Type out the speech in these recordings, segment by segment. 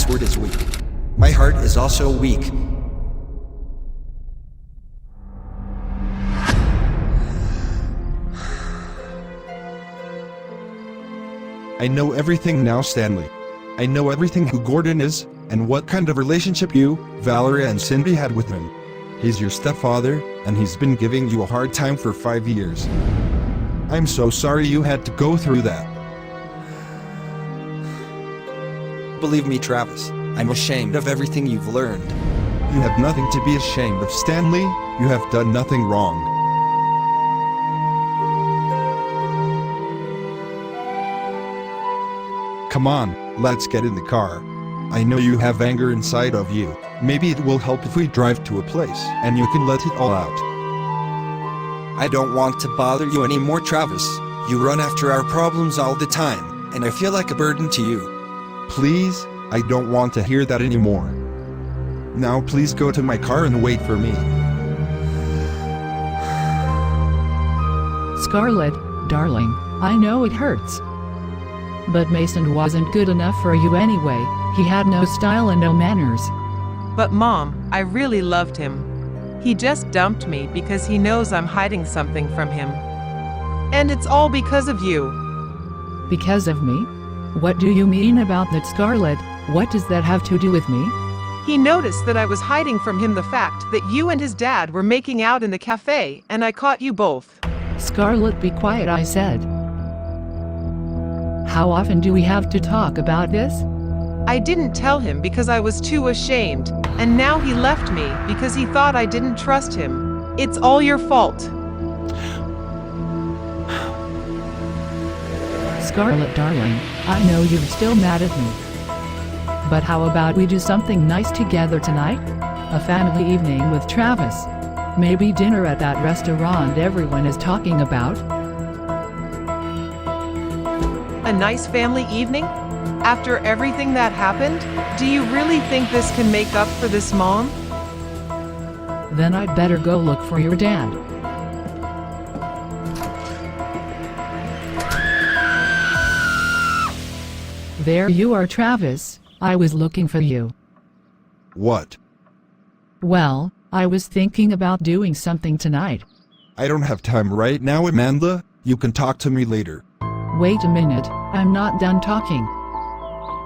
password is weak. My heart is also weak. I know everything now, Stanley. I know everything who Gordon is, and what kind of relationship you, Valerie and Cindy had with him. He's your stepfather, and he's been giving you a hard time for 5 years. I'm so sorry you had to go through that. Believe me, Travis, I'm ashamed of everything you've learned. You have nothing to be ashamed of, Stanley. You have done nothing wrong. Come on, let's get in the car. I know you have anger inside of you. Maybe it will help if we drive to a place and you can let it all out. I don't want to bother you anymore, Travis. You run after our problems all the time, and I feel like a burden to you. Please, I don't want to hear that anymore. Now please go to my car and wait for me. Scarlett, darling, I know it hurts. But Mason wasn't good enough for you anyway. He had no style and no manners. But Mom, I really loved him. He just dumped me because he knows I'm hiding something from him. And it's all because of you. Because of me? What do you mean about that, Scarlett? What does that have to do with me? He noticed that I was hiding from him the fact that you and his dad were making out in the cafe, and I caught you both. Scarlett, be quiet, I said. How often do we have to talk about this? I didn't tell him because I was too ashamed, and now he left me because he thought I didn't trust him. It's all your fault. Scarlett, darling, I know you're still mad at me. But how about we do something nice together tonight? A family evening with Travis. Maybe dinner at that restaurant everyone is talking about. A nice family evening? After everything that happened? Do you really think this can make up for this, Mom? Then I'd better go look for your dad. There you are, Travis. I was looking for you. What? Well, I was thinking about doing something tonight. I don't have time right now, Amanda. You can talk to me later. Wait a minute, I'm not done talking.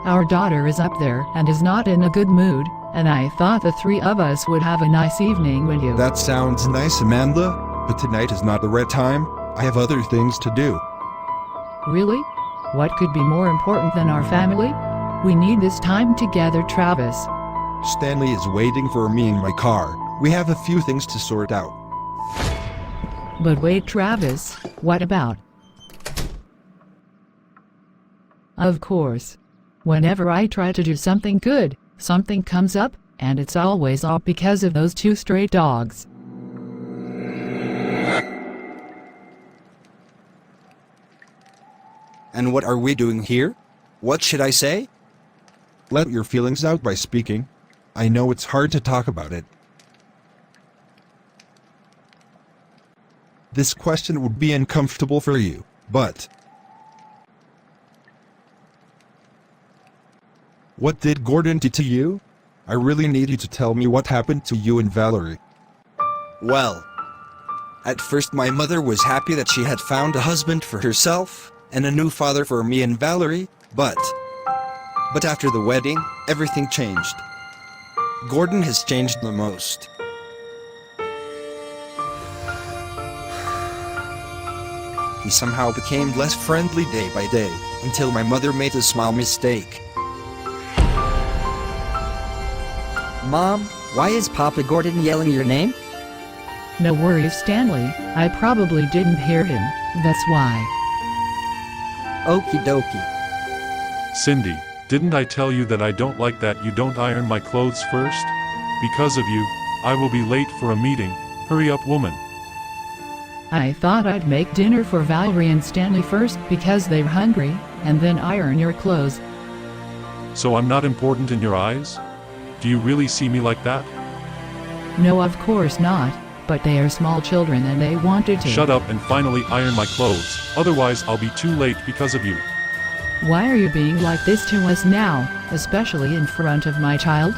Our daughter is up there and is not in a good mood, and I thought the three of us would have a nice evening with you. That sounds nice, Amanda, but tonight is not the right time. I have other things to do. Really? What could be more important than our family? We need this time together, Travis. Stanley is waiting for me in my car. We have a few things to sort out. But wait, Travis, what about? Of course. Whenever I try to do something good, something comes up, and it's always all because of those two stray dogs. And what are we doing here? What should I say? Let your feelings out by speaking. I know it's hard to talk about it. This question would be uncomfortable for you, but... What did Gordon do to you? I really need you to tell me what happened to you and Valerie. Well, at first my mother was happy that she had found a husband for herself and a new father for me and Valerie, but after the wedding, everything changed. Gordon has changed the most. He somehow became less friendly day by day, until my mother made a small mistake. Mom, why is Papa Gordon yelling your name? No worries, Stanley. I probably didn't hear him, that's why. Okie dokie. Cindy, didn't I tell you that I don't like that you don't iron my clothes first? Because of you, I will be late for a meeting. Hurry up, woman. I thought I'd make dinner for Valerie and Stanley first because they're hungry, and then iron your clothes. So I'm not important in your eyes? Do you really see me like that? No, of course not, but they are small children and they wanted to. Shut up and finally iron my clothes, otherwise I'll be too late because of you. Why are you being like this to us now? especially in front of my child?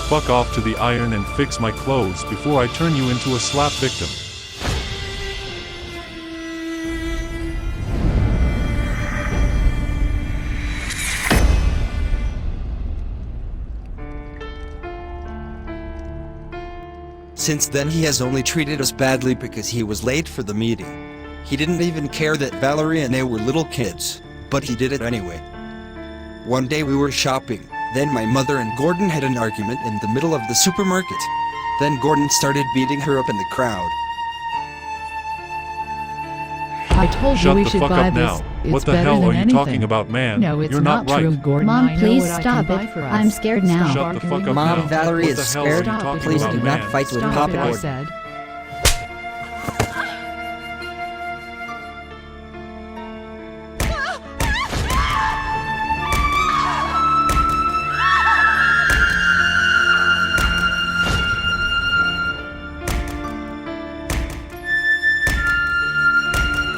Fuck off to the iron and fix my clothes before I turn you into a slap victim. Since then he has only treated us badly because he was late for the meeting. He didn't even care that Valerie and I were little kids, but he did it anyway. One day we were shopping, then my mother and Gordon had an argument in the middle of the supermarket. Then Gordon started beating her up in the crowd. I told you Shut we the should fuck buy up this. now. It's What the better hell than are you anything. talking about, man? No, it's You're not right. true, Gordon. Mom, I know please what I stop can buy it. for us. I'm scared now. Shut the fuck up Mom, now. Valerie What is the hell are you scared. talking Please about, do not man? fight with Stop Papa it, I Gordon. said.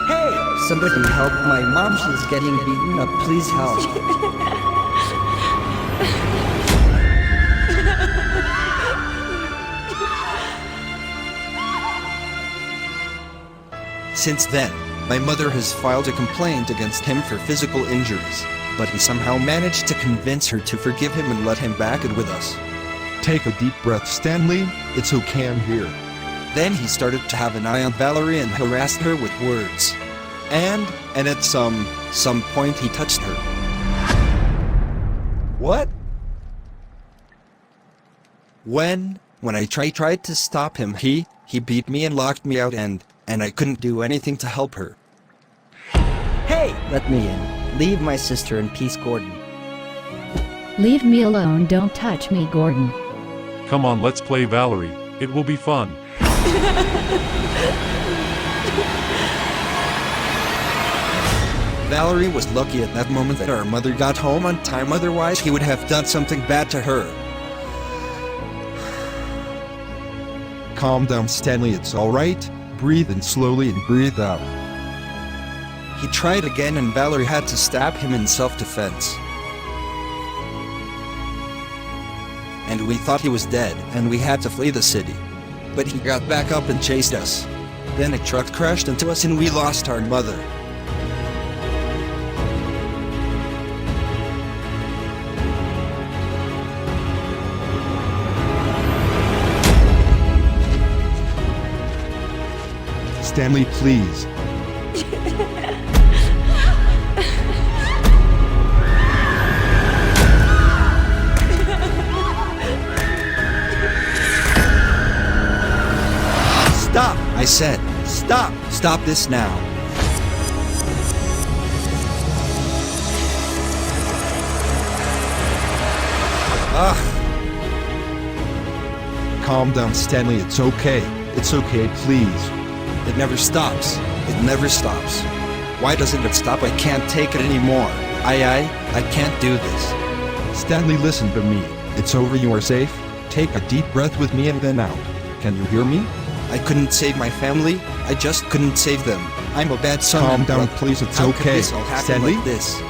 Hey, somebody help my mom. She's getting beaten up. Please help. Since then, my mother has filed a complaint against him for physical injuries, but he somehow managed to convince her to forgive him and let him back in with us. Take a deep breath, Stanley. It's okay, I'm here. Then he started to have an eye on Valerie and harassed her with words. And at some point he touched her. What? When I tried to stop him, he beat me and locked me out and I couldn't do anything to help her. Hey, let me in. Leave my sister in peace, Gordon. Leave me alone. Don't touch me, Gordon. Come on, let's play Valerie. It will be fun. Valerie was lucky at that moment that our mother got home on time, otherwise he would have done something bad to her. Calm down, Stanley, it's alright. Breathe in slowly and breathe out. He tried again and Valerie had to stab him in self-defense. And we thought he was dead and we had to flee the city. But he got back up and chased us. Then a truck crashed into us and we lost our mother. Stanley, please. Stop! I said, stop! Stop this now. Calm down, Stanley, it's okay. It's okay, please. It never stops. It never stops. Why doesn't it stop? I can't take it anymore. I can't do this. Stanley, listen to me. It's over, you are safe. Take a deep breath with me and then out. Can you hear me? I couldn't save my family. I just couldn't save them. I'm a bad son. Calm and down, brother. please, it's How could okay. this all happen Stanley? like this?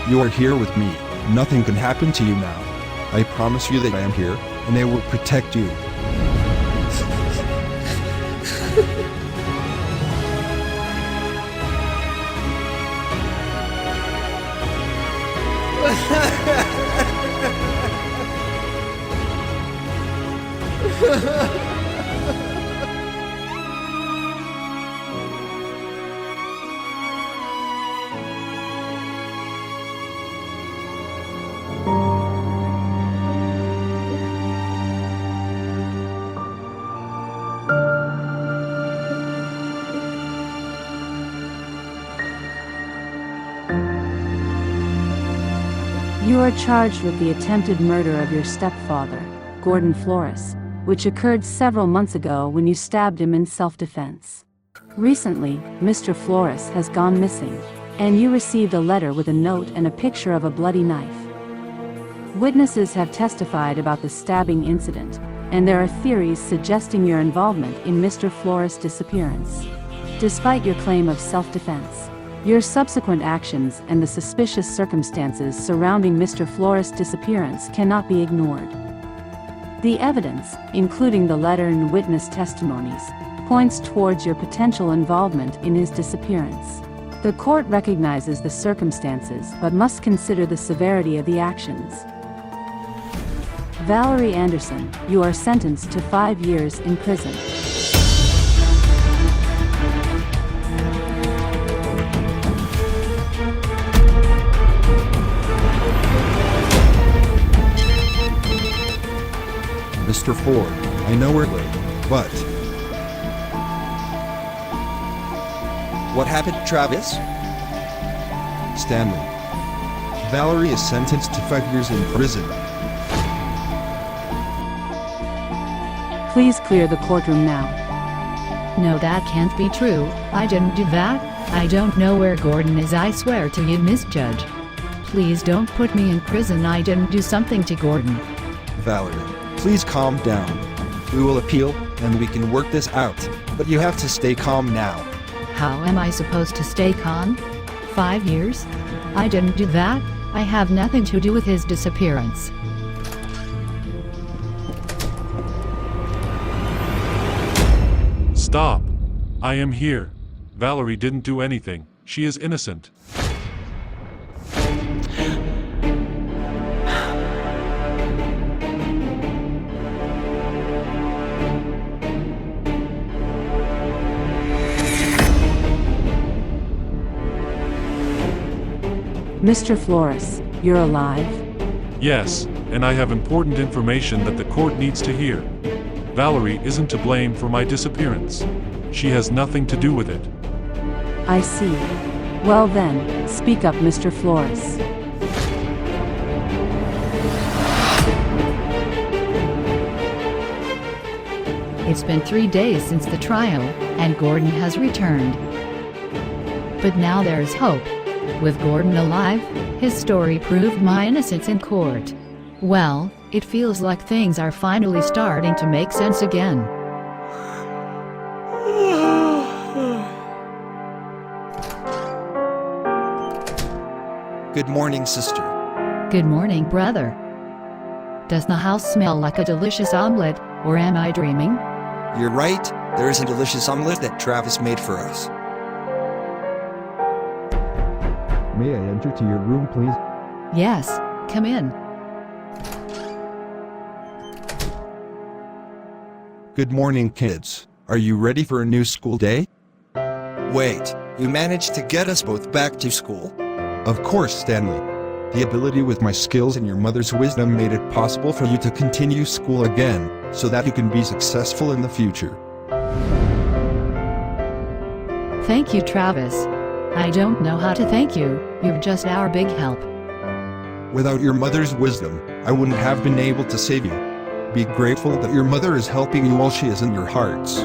You are here with me. Nothing can happen to you now. I promise you that I am here, and I will protect you. You are charged with the attempted murder of your stepfather, Gordon Flores, which occurred several months ago when you stabbed him in self-defense. Recently, Mr. Flores has gone missing, and you received a letter with a note and a picture of a bloody knife. Witnesses have testified about the stabbing incident, and there are theories suggesting your involvement in Mr. Flores' disappearance. Despite your claim of self-defense, your subsequent actions and the suspicious circumstances surrounding Mr. Flores' disappearance cannot be ignored. The evidence, including the letter and witness testimonies, points towards your potential involvement in his disappearance. The court recognizes the circumstances but must consider the severity of the actions. Valerie Anderson, you are sentenced to 5 years in prison. Mr. Ford, I know we're late, but What happened, Travis? Stanley. Valerie is sentenced to 5 years in prison. Please clear the courtroom now. No, that can't be true. I didn't do that. I don't know where Gordon is, I swear to you, Miss Judge. Please don't put me in prison. I didn't do something to Gordon. Valerie, Please calm down. We will appeal, and we can work this out, but you have to stay calm now. How am I supposed to stay calm? 5 years? I didn't do that. I have nothing to do with his disappearance. Stop. I am here. Valerie didn't do anything. She is innocent. Mr. Flores, you're alive? Yes, and I have important information that the court needs to hear. Valerie isn't to blame for my disappearance. She has nothing to do with it. I see. Well then, speak up, Mr. Flores. It's been 3 days since the trial, and Gordon has returned. But now there is hope. With Gordon alive, his story proved my innocence in court. Well, it feels like things are finally starting to make sense again. Good morning, sister. Good morning, brother. Does the house smell like a delicious omelet, or am I dreaming? You're right, there is a delicious omelet that Travis made for us. may I enter to your room, please? Yes, come in. Good morning, kids. Are you ready for a new school day? Wait, you managed to get us both back to school? Of course, Stanley. The ability with my skills and your mother's wisdom made it possible for you to continue school again, so that you can be successful in the future. Thank you, Travis. I don't know how to thank you, you're just our big help. Without your mother's wisdom, I wouldn't have been able to save you. Be grateful that your mother is helping you while she is in your hearts.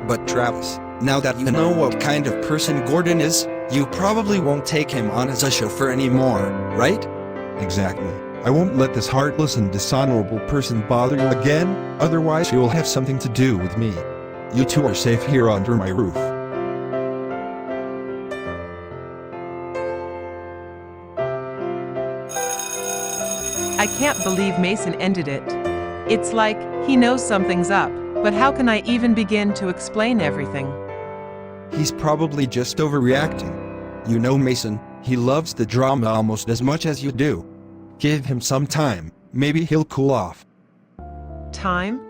But Travis, now that you know what kind of person Gordon is, you probably won't take him on as a chauffeur anymore, right? Exactly. I won't let this heartless and dishonorable person bother you again, otherwise you'll have something to do with me. You two are safe here under my roof. I can't believe Mason ended it. It's like, he knows something's up, but how can I even begin to explain everything? He's probably just overreacting. You know Mason, he loves the drama almost as much as you do. Give him some time, maybe he'll cool off. Time?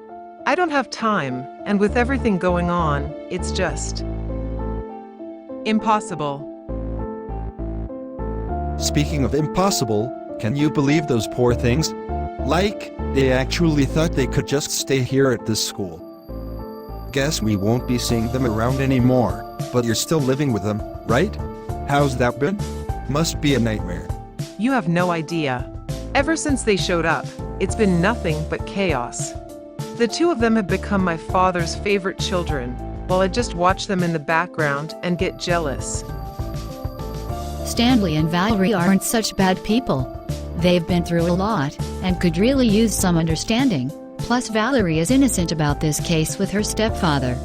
I don't have time, and with everything going on, it's just impossible. Speaking of impossible, can you believe those poor things? Like, they actually thought they could just stay here at this school. Guess we won't be seeing them around anymore, but you're still living with them, right? How's that been? Must be a nightmare. You have no idea. Ever since they showed up, it's been nothing but chaos. The two of them have become my father's favorite children, while I just watch them in the background and get jealous. Stanley and Valerie aren't such bad people. They've been through a lot, and could really use some understanding. Plus, Valerie is innocent about this case with her stepfather.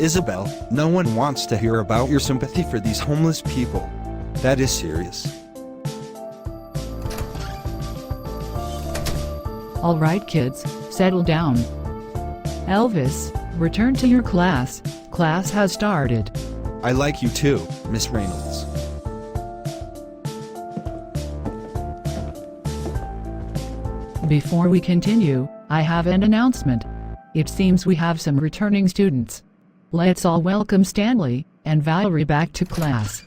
Isabelle, no one wants to hear about your sympathy for these homeless people. That is serious. All right, kids, settle down. Elvis, return to your class. Class has started. I like you too, Miss Reynolds. Before we continue, I have an announcement. It seems we have some returning students. Let's all welcome Stanley and Valerie back to class.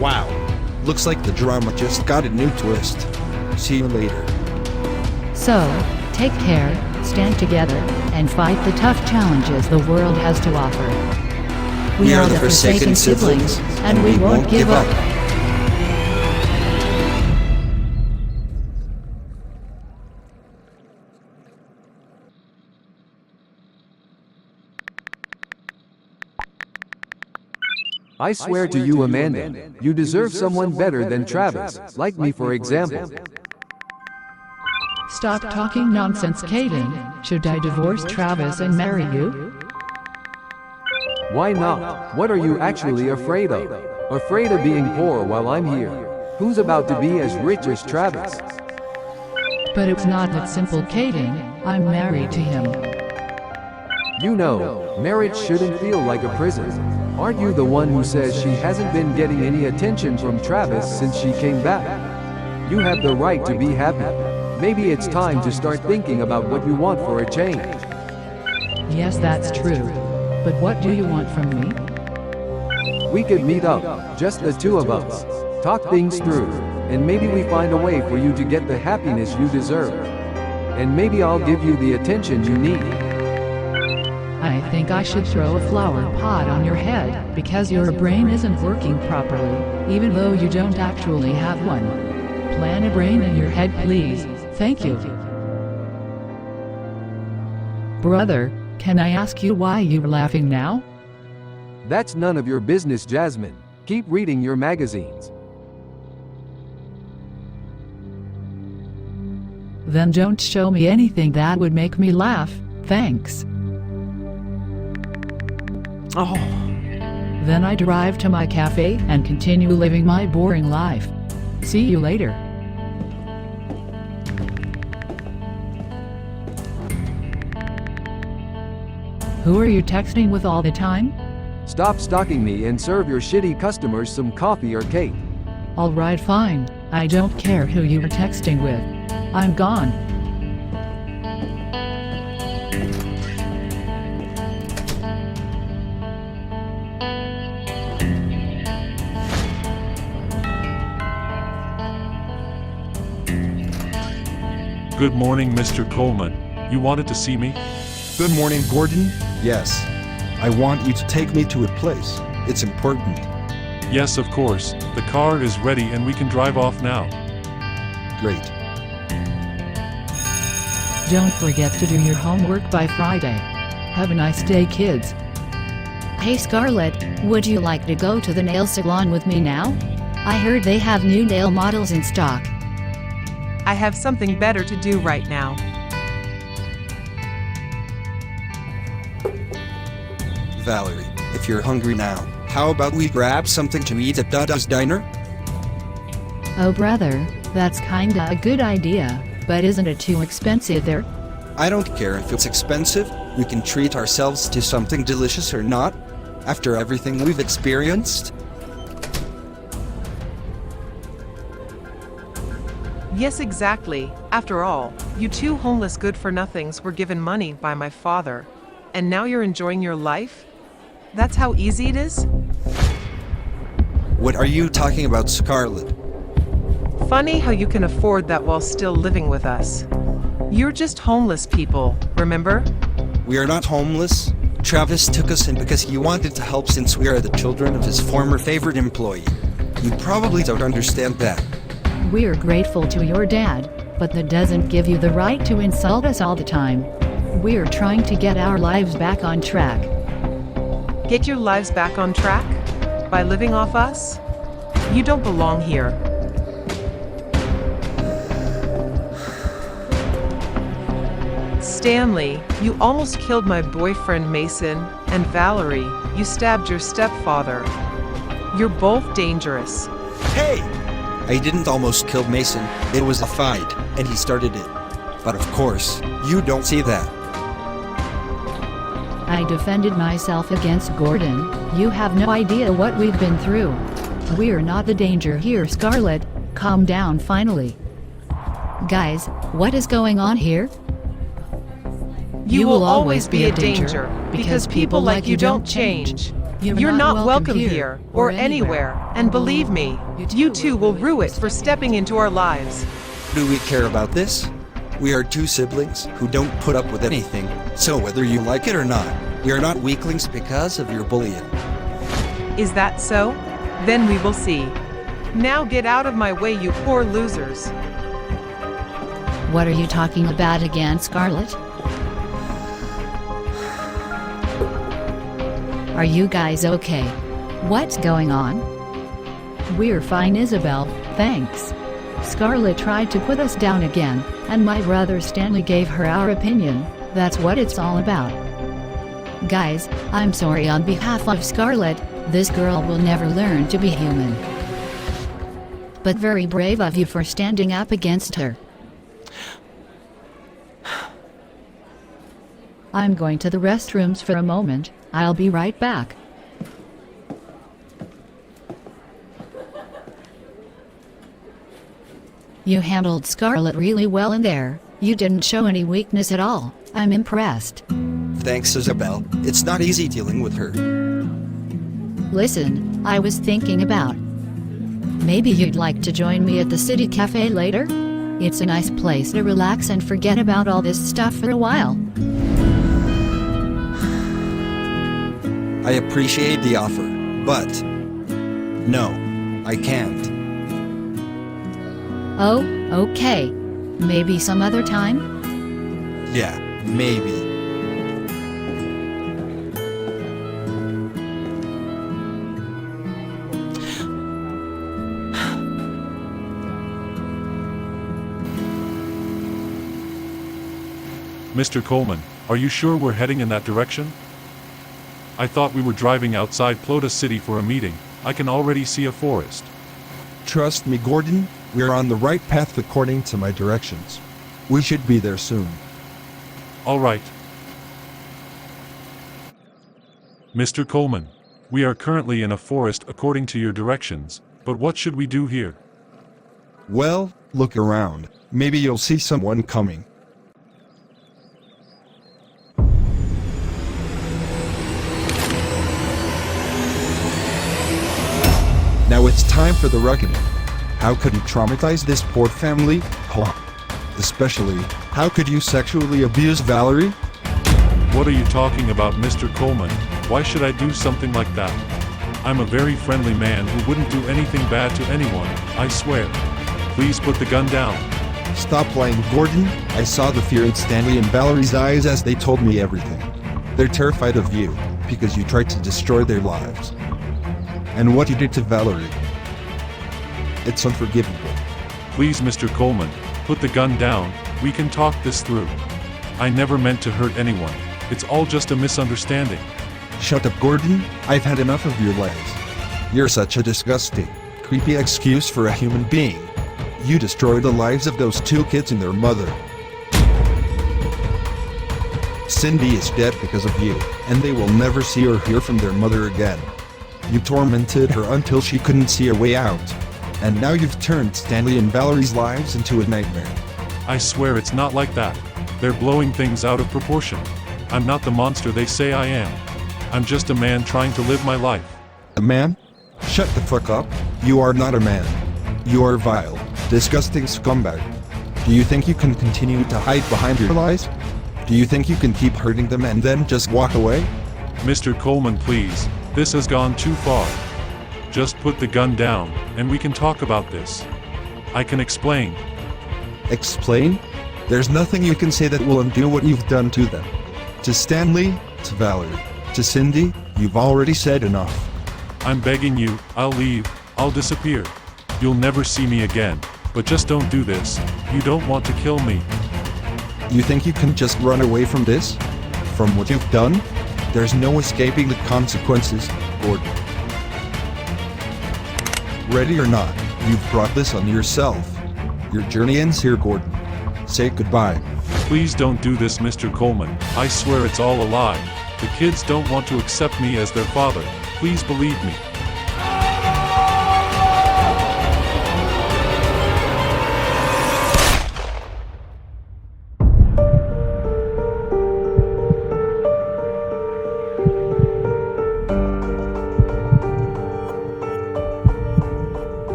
Wow. Looks like the drama just got a new twist. See you later. So, take care, stand together, and fight the tough challenges the world has to offer. We are the Forsaken Siblings, and we won't give up. I swear to you, Amanda, you deserve someone better than Travis, like me for example. Stop talking nonsense, Kayden. Should I divorce Travis and marry you? Why not? What are you actually afraid of? Afraid of being poor while I'm here? Who's about to be as rich as Travis? But it's not that simple, Kayden. I'm married to him. You know, marriage shouldn't feel like a prison. Aren't you the one who says she hasn't been getting any attention from Travis since she came back? You have the right to be happy. Maybe it's time to start thinking about what you want for a change. Yes, that's true. But what do you want from me? We could meet up, just the two of us. Talk things through, and maybe we find a way for you to get the happiness you deserve. And maybe I'll give you the attention you need. I think I should throw a flower pot on your head, because your brain isn't working properly, even though you don't actually have one. Plant a brain in your head, please. Thank you. Brother, can I ask you why you're laughing now? That's none of your business, Jasmine. Keep reading your magazines. Then don't show me anything that would make me laugh, thanks. Oh. Then I drive to my cafe and continue living my boring life. See you later. Who are you texting with all the time? Stop stalking me and serve your shitty customers some coffee or cake. Alright, fine. I don't care who you are texting with. I'm gone. Good morning, Mr. Coleman. You wanted to see me? Good morning, Gordon. Yes. I want you to take me to a place. It's important. Yes, of course. The car is ready and we can drive off now. Great. Don't forget to do your homework by Friday. Have a nice day, kids. Hey Scarlett, would you like to go to the nail salon with me now? I heard they have new nail models in stock. I have something better to do right now. Valerie, if you're hungry now, how about we grab something to eat at Dada's Diner? Oh brother, that's kinda a good idea, but isn't it too expensive there? I don't care if it's expensive, we can treat ourselves to something delicious or not, after everything we've experienced. Yes, exactly. After all, you two homeless good-for-nothings were given money by my father. And now you're enjoying your life? That's how easy it is? What are you talking about, Scarlett? Funny how you can afford that while still living with us. You're just homeless people, remember? We are not homeless. Travis took us in because he wanted to help since we are the children of his former favorite employee. You probably don't understand that. We're grateful to your dad, but that doesn't give you the right to insult us all the time. We're trying to get our lives back on track. Get your lives back on track? By living off us? You don't belong here. Stanley, you almost killed my boyfriend Mason, and Valerie, you stabbed your stepfather. You're both dangerous. Hey! I didn't almost kill Mason. It was a fight, and he started it. But of course, you don't see that. I defended myself against Gordon. You have no idea what we've been through. We're not the danger here, Scarlett. Calm down finally. Guys, what is going on here? You will always be a danger, because people like you don't change. You're not welcome here, or anywhere, and believe me, you too will rue it for stepping into our lives. Do we care about this? We are two siblings who don't put up with anything, so whether you like it or not, we are not weaklings because of your bullying. Is that so? Then we will see. Now get out of my way, you poor losers. What are you talking about again, Scarlett? Are you guys okay? What's going on? We're fine, Isabelle, thanks. Scarlett tried to put us down again, and my brother Stanley gave her our opinion. That's what it's all about. Guys, I'm sorry on behalf of Scarlett. This girl will never learn to be human. But very brave of you for standing up against her. I'm going to the restrooms for a moment. I'll be right back. You handled Scarlett really well in there. You didn't show any weakness at all. I'm impressed. Thanks, Isabelle. It's not easy dealing with her. Listen, I was thinking about... maybe you'd like to join me at the city cafe later? It's a nice place to relax and forget about all this stuff for a while. I appreciate the offer, but no, I can't. Oh, okay. Maybe some other time? Yeah, maybe. Mr. Coleman, are you sure we're heading in that direction? I thought we were driving outside Plota City for a meeting. I can already see a forest. Trust me, Gordon, we're on the right path according to my directions. We should be there soon. All right. Mr. Coleman, we are currently in a forest according to your directions, but what should we do here? Well, look around. Maybe you'll see someone coming. Now it's time for the reckoning. How could you traumatize this poor family? Especially, how could you sexually abuse Valerie? What are you talking about, Mr. Coleman? Why should I do something like that? I'm a very friendly man who wouldn't do anything bad to anyone, I swear. Please put the gun down. Stop lying, Gordon. I saw the fear in Stanley and Valerie's eyes as they told me everything. They're terrified of you, because you tried to destroy their lives. And what you did to Valerie. It's unforgivable. Please, Mr. Coleman, put the gun down. We can talk this through. I never meant to hurt anyone. It's all just a misunderstanding. Shut up, Gordon. I've had enough of your lies. You're such a disgusting, creepy excuse for a human being. You destroyed the lives of those two kids and their mother. Cindy is dead because of you, and they will never see or hear from their mother again. You tormented her until she couldn't see a way out. And now you've turned Stanley and Valerie's lives into a nightmare. I swear it's not like that. They're blowing things out of proportion. I'm not the monster they say I am. I'm just a man trying to live my life. A man? Shut the fuck up. You are not a man. You are vile, disgusting scumbag. Do you think you can continue to hide behind your lies? Do you think you can keep hurting them and then just walk away? Mr. Coleman, please. This has gone too far. Just put the gun down, and we can talk about this. I can explain. Explain? There's nothing you can say that will undo what you've done to them. To Stanley, to Valerie, to Cindy, you've already said enough. I'm begging you, I'll leave, I'll disappear. You'll never see me again. But just don't do this. You don't want to kill me. You think you can just run away from this? From what you've done? There's no escaping the consequences, Gordon. Ready or not, you've brought this on yourself. Your journey ends here, Gordon. Say goodbye. Please don't do this, Mr. Coleman. I swear it's all a lie. The kids don't want to accept me as their father. Please believe me.